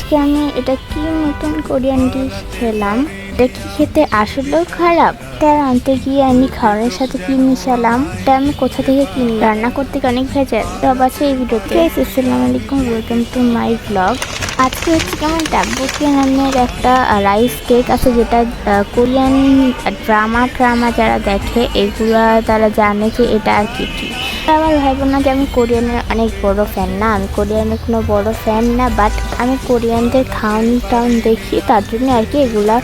আজকে আমি এটা কি নতুন কোরিয়ান ডিশ খেলাম। এটা কি খেতে আসলেও খারাপ? তার আনতে গিয়ে আমি খাওয়ানোর সাথে কি মিশালাম, তা আমি কোথা থেকে কিনি, রান্না করতে অনেক ভেজাল, সব আছে এই ভিডিওতে। আসসালামু আলাইকুম, ওয়েলকাম টু মাই ব্লগ। আজকে হচ্ছে কেমন টাব্বুকি নামের একটা রাইস কেক আছে, যেটা কোরিয়ান ড্রামা যারা দেখে এগুলা তারা জানে যে এটা আর কি কি। আমার ভাইব না যে আমি কোরিয়ানের অনেক বড় ফ্যান না, আমি কোরিয়ানের কোনো বড় ফ্যান না, বাট আমি কোরিয়ানদের খাওয়ান দেখি, তার জন্য আর কি এগুলা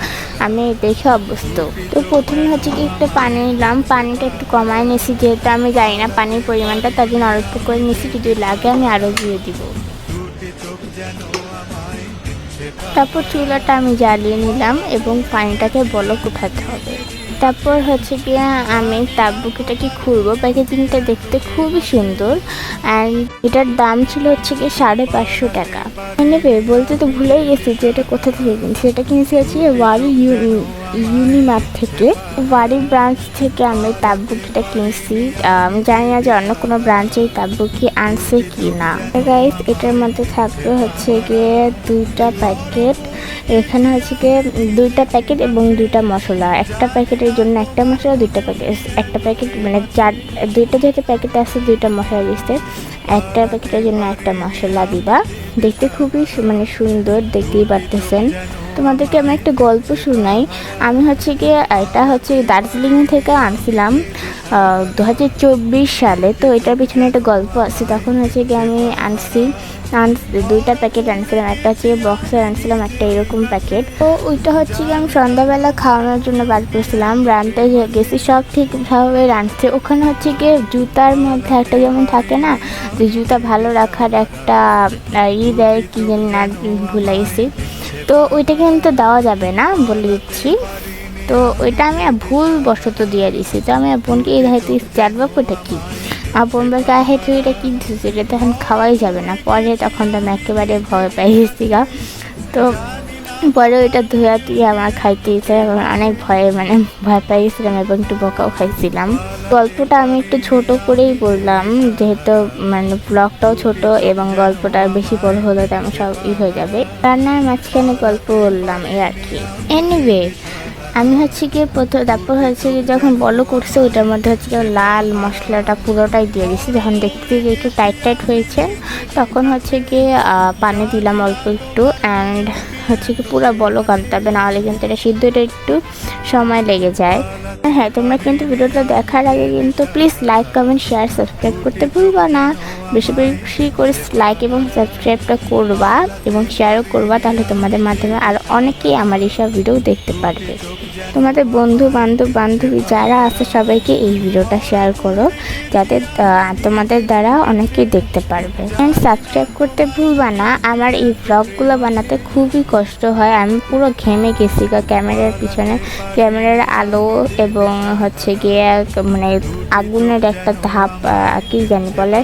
আমি দেখে অভ্যস্ত। তো প্রথমে হচ্ছে কি একটা পানি নিলাম, পানিটা একটু কমায় নিয়েছি যেহেতু আমি জানি না পানির পরিমাণটা, তার জন্য অল্প করে নিয়েছি, যদি লাগে আমি আরও দিয়ে দিব। তারপর চুলাটা আমি জ্বালিয়ে নিলাম এবং পানিটাকে বলক উঠাতে হবে। তারপর হচ্ছে গিয়ে আমি টাব্বুকিটাকে খুলবো। প্যাকেজিংটা দেখতে খুবই সুন্দর অ্যান্ড এটার দাম ছিল হচ্ছে গিয়ে 550 টাকা। নেবে বলতে তো ভুলেই গেছি যে এটা কোথা থেকে কিনছি। এটা কিনছি হচ্ছে ওয়ারি ইউনিমার্ট থেকে, ওয়ারি ব্রাঞ্চ থেকে আমি টাব্বুকিটা কিনছি। আমি জানি না যে অন্য কোনো ব্রাঞ্চে এই টাব্বুকি আনছে কি না। গাইস, এটার মধ্যে থাকবে হচ্ছে গিয়ে 2টা প্যাকেট। এখানে হচ্ছে গিয়ে 2টা প্যাকেট এবং 2টা মশলা। একটা প্যাকেটের জন্য একটা মশলা, 2টা প্যাকেট, একটা প্যাকেট মানে 2টা যেহেতু প্যাকেটে আছে 2টা মশলা দিচ্ছে, একটা প্যাকেটের জন্য একটা মশলা দিবা। দেখতে খুবই মানে সুন্দর, দেখতেই পারতেছেন। তোমাদেরকে আমি একটা গল্প শোনাই। আমি হচ্ছে গিয়ে এটা হচ্ছে দার্জিলিং থেকে আনছিলাম 2024 সালে। তো এটার পিছনে একটা গল্প আছে। তখন হচ্ছে গিয়ে আমি আনছি 2টা প্যাকেট আনছিলাম, একটা হচ্ছে বক্সের আনছিলাম, একটা এরকম প্যাকেট। তো ওইটা হচ্ছে গিয়ে আমি সন্ধ্যাবেলা খাওয়ানোর জন্য বার করছিলাম, রানতে গেছি, সব ঠিকভাবে রাঁধতে। ওখানে হচ্ছে গিয়ে জুতার মধ্যে একটা যেমন থাকে না যে জুতা ভালো রাখার একটা দেয়, কি জানি না ভুলাইছি, তো ওইটা কিন্তু দেওয়া যাবে না বলে দিচ্ছি। তো ওইটা আমি ভুলবশত দিয়ে দিছি। তো আমি বোনকে এই ধাইতে জানবো ওইটা কি। আমার বোন বলতে হ্যাঁ তুই এটা কি দিচ্ছিস, এটা তো এখন খাওয়াই যাবে না। পরে তখন তো আমি একেবারে ভয় পাই গেছি গা। তো পরে ওইটা ধুয়া দিয়ে আমার খাইতে ইচ্ছে, অনেক ভয় পাই গেছিলাম এবং একটু বকাও খাইছিলাম। গল্পটা আমি একটু ছোট করেই বললাম, যেহেতু মানে ব্লগটাও ছোট এবং গল্পটা বেশি বড় হলে তো আমার সব হয়ে যাবে। রান্নার মাঝখানে গল্প বললাম এই আর কি। এনিওয়ে, আমি হচ্ছে গিয়ে তারপর হচ্ছে গিয়ে যখন বলো করছে ওইটার মধ্যে হচ্ছে গিয়ে লাল মশলাটা পুরোটাই দিয়ে দিয়েছি। যখন দেখতে গিয়ে একটু টাইট হয়েছে তখন হচ্ছে গিয়ে পানি দিলাম অল্প একটু, অ্যান্ড হচ্ছে কি পুরো বলক আনতে হবে, নাহলে কিন্তু এটা সিদ্ধটা একটু সময় লেগে যায়। হ্যাঁ, তোমরা কিন্তু ভিডিওটা দেখার আগে কিন্তু please like, comment, share, subscribe করতে ভুলবা না। বেশি বেশি করে লাইক এবং সাবস্ক্রাইবটা করবা এবং শেয়ারও করবা, তাহলে তোমাদের মাধ্যমে আর অনেকেই আমার এইসব ভিডিও দেখতে পারবে। তোমাদের বন্ধু বান্ধবী যারা আছে সবাইকে এই ভিডিওটা শেয়ার করো, যাতে তোমাদের দ্বারা অনেকেই দেখতে পারবে। অ্যান্ড সাবস্ক্রাইব করতে ভুলবা না। আমার এই ব্লগগুলো বানাতে খুবই কষ্ট হয়, আমি পুরো ঘেমে গেছি ক্যামেরার পিছনে। ক্যামেরার আলো এবং হচ্ছে গিয়ে মানে আগুনের একটা ধাপ, কি জানি বলে,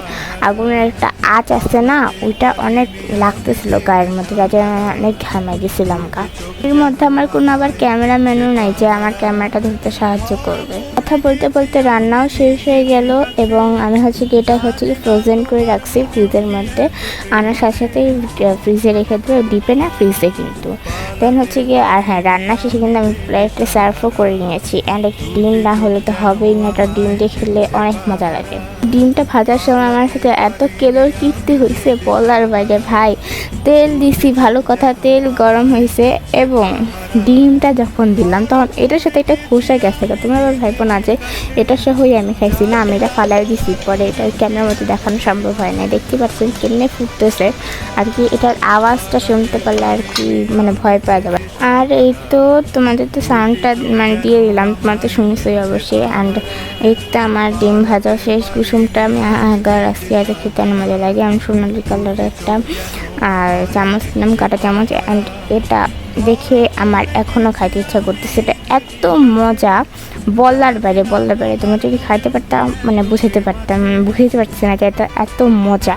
আগুনের একটা আঁচ আছে না, ওইটা অনেক লাগতেছিল গায়ের মধ্যে, যাতে আমি অনেক ঘামে গেছিলাম গা। এর মধ্যে আমার কোনো আবার ক্যামেরাম্যানও নাই যে আমার ক্যামেরাটা ধরতে সাহায্য করবে। কথা বলতে বলতে রান্নাও শেষ হয়ে গেল এবং আমি হচ্ছে কি এটা হচ্ছে কি ফ্রোজেন করে রাখছি ফ্রিজের মধ্যে। আনার সাথে সাথেই ফ্রিজে রেখে দেবো, ডিপে না ফ্রিজে কিন্তু। দেন হচ্ছে গিয়ে আর হ্যাঁ, রান্না শেষে কিন্তু আমি প্লেটে সার্ভও করে নিয়েছি। অ্যান্ড ডিম না হলে তো হবেই না, এটা ডিম দিয়ে খেলে অনেক মজা লাগে। ডিমটা ভাজার সময় আমার সাথে এত কেলোর কীর্তি হয়েছে বলার বাইরে ভাই। তেল দিছি, ভালো কথা, তেল গরম হয়েছে এবং ডিমটা যখন দিলাম তখন এটার সাথে এটা খসে গেছে। তোমরা আবার ভাইবো না যে এটা সহই আমি খাইছি, না, আমি এটা ফালাই দিছি। পরে এটা ক্যামেরার মধ্যে দেখানো সম্ভব হয় না। দেখতে পাচ্ছেন কেমনে ফুটতেছে আর কি, এটার আওয়াজটা শুনতে পারলে আর কি মানে ভয় পাওয়া যাবে। আর এই তো তোমাদের তো সাউন্ডটা মানে দিয়ে দিলাম, তোমার তো শুনছোই অবশ্যই। অ্যান্ড এই তো আমার ডিম ভাজা শেষ। কুসুমটা আমি আগা রাখছি, আর খেতে অনেক মজা লাগে। আমি সোনালি কালারের একটা আর চামচ নিলাম, কাঁটা চামচ। অ্যান্ড এটা দেখে আমার এখনও খাইতে ইচ্ছা করতেছে। এটা এত মজা বলার বাইরে। তোমরা যদি খাইতে পারতাম মানে বুঝাতে পারছি না যে এটা এত মজা,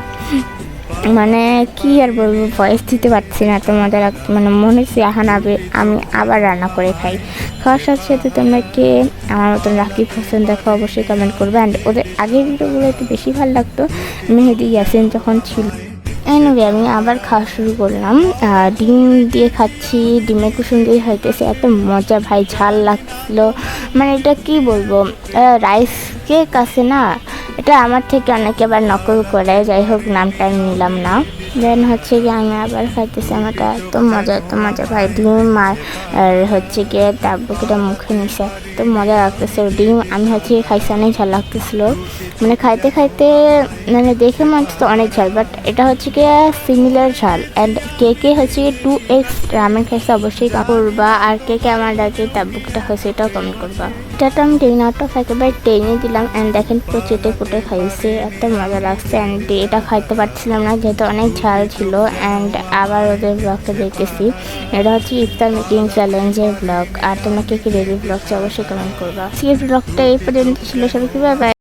মানে কি আর বলবো, ভয়েস দিতে পারছি না, এত মজা লাগতো। মানে মনে হচ্ছে আমি আবার রান্না করে খাই। খাওয়ার সাথে সাথে তোমরা কে আমার মতন রাখি পছন্দ দেখো অবশ্যই কমেন্ট করবে। অ্যান্ড ওদের আগের ভিডিওগুলো একটু বেশি ভালো লাগতো, মেহেদি ইয়াসিন যখন ছিল। এনিওয়ে আমি আবার খাওয়া শুরু করলাম। ডিম দিয়ে খাচ্ছি, ডিমের কুসুম দিয়ে খাইতেছে, এত মজা ভাই, ঝাল লাগলো। মানে এটা কি বলবো, রাইস কেক আছে না, এটা আমার থেকে অনেকে আবার নকল করে, যাই হোক নামটা আমি নিলাম না। দেন হচ্ছে গিয়ে আমি আবার খাইতেছি, আমারটা এত মজা ভাই, ডিম আর হচ্ছে গিয়ে ডাব্বুকিটা মুখে নিছে, এত মজা লাগতেছে। ডিম আমি হচ্ছে খাইছি, অনেক ঝাল লাগতেছিলো, মানে খাইতে খাইতে মানে দেখে মনে হচ্ছে অনেক ঝাল, বাট এটা হচ্ছে গিয়ে সিমিলার ঝাল। অ্যান্ড কেকে হচ্ছে 2x রামেন খাইছে, অবশ্যই করবা। আর কেকে আমার ডাকে ডাব্বুকিটা হয়েছে, এটাও কমেন্ট করবা। এটা তো আমি 10 আউট অফ একেবারে 10ই দিলাম। অ্যান্ড দেখেন পুরো চেটে ফুটে খাইছে, এত মজা লাগছে। অ্যান্ড এটা খাইতে পারছিলাম না যেহেতু অনেক ঝাল ছিল। অ্যান্ড আবার ওদের ব্লগটা দেখতেছি, এটা হচ্ছে ইফতার মেকিং চ্যালেঞ্জের ব্লগ। আর তোমরা কে রেডি ব্লগ অবশ্যই কমেন্ট করবা। আজকের ব্লগটা এই পর্যন্ত ছিল, সবাইকে বাই বাই।